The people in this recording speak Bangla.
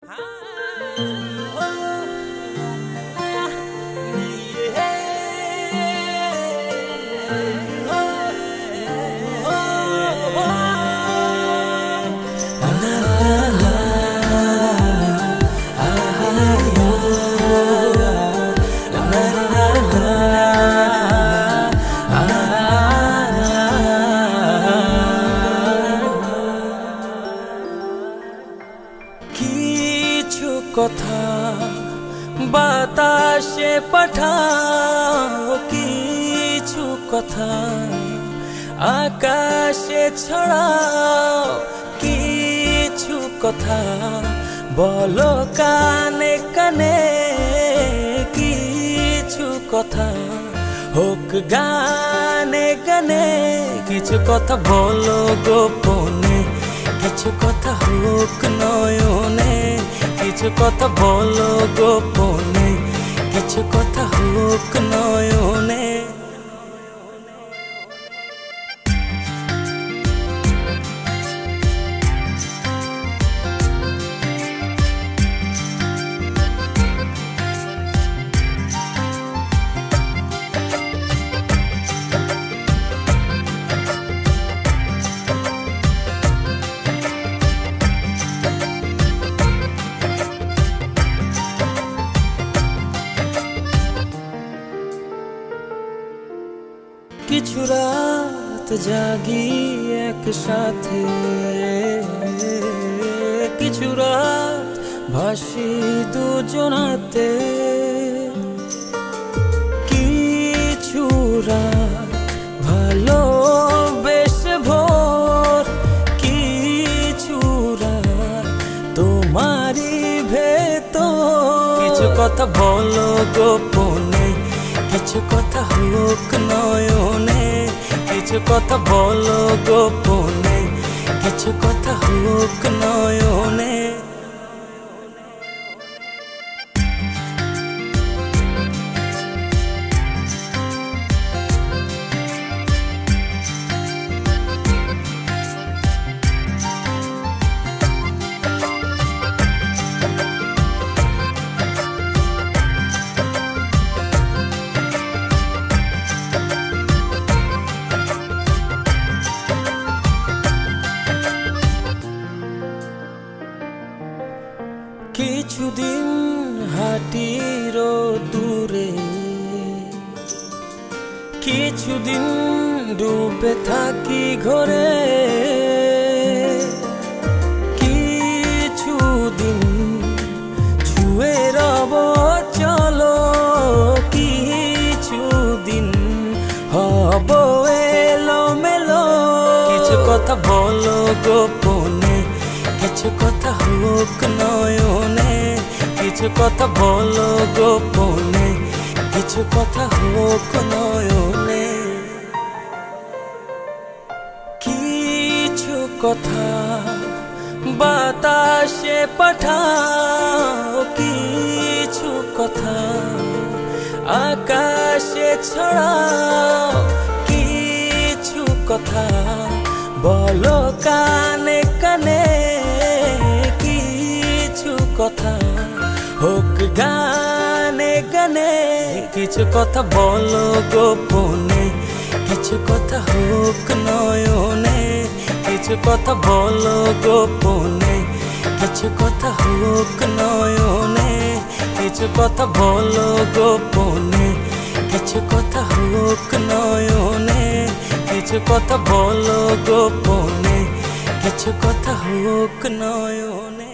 কিছু কথা বাতাসে পাঠাও, কিছু কথা আকাশে ছড়াও, কিছু কথা বলো কানে কানে, কিছু কথা হোক গানে গানে, কিছু কথা বলো গোপনে, কিছু কথা হোক নয়নে, কিছু কথা বলো গোপনে, কিছু কথা হোক নয়নে। কিছু রাত জাগি একসাথে, কিছু রাত ভাসি দুজনাতে, কিছু রাত ভালোবেসে ভোর, কিছু রাত তোমারই ভেতর। কিছু কথা বলো গোপনে, কিছু কথা হোক নয়নে, কিছু কথা বলো গোপনে, কিছু কথা হোক নয়নে। কিছুদিন হাঁটির দূরে, কিছুদিন ডুবে থাকি ঘরে, কিছুদিন ছুঁয়ে রব চলো, কিছুদিন হব এলোমেলো। কিছু কথা বলো গোপনে, কিছু কথা হোক নয়নে, কিছু কথা বলো গোপনে, কিছু কথা হোক নয়নে। কিছু কথা বাতাসে পাঠাও, কিছু কথা আকাশে ছড়াও, কিছু কথা বলো কানে কানে, কিছু কথা হোক গানে গানে, কিছু কথা বলো গোপনে, কিছু কথা হোক নয়নে, কিছু কথা বলো গোপনে, কিছু কথা হোক নয়নে, কিছু কথা বলো গোপনে, কিছু কথা হোক নয়নে, কিছু কথা বলো গোপনে, কিছু কথা হোক নয়নে।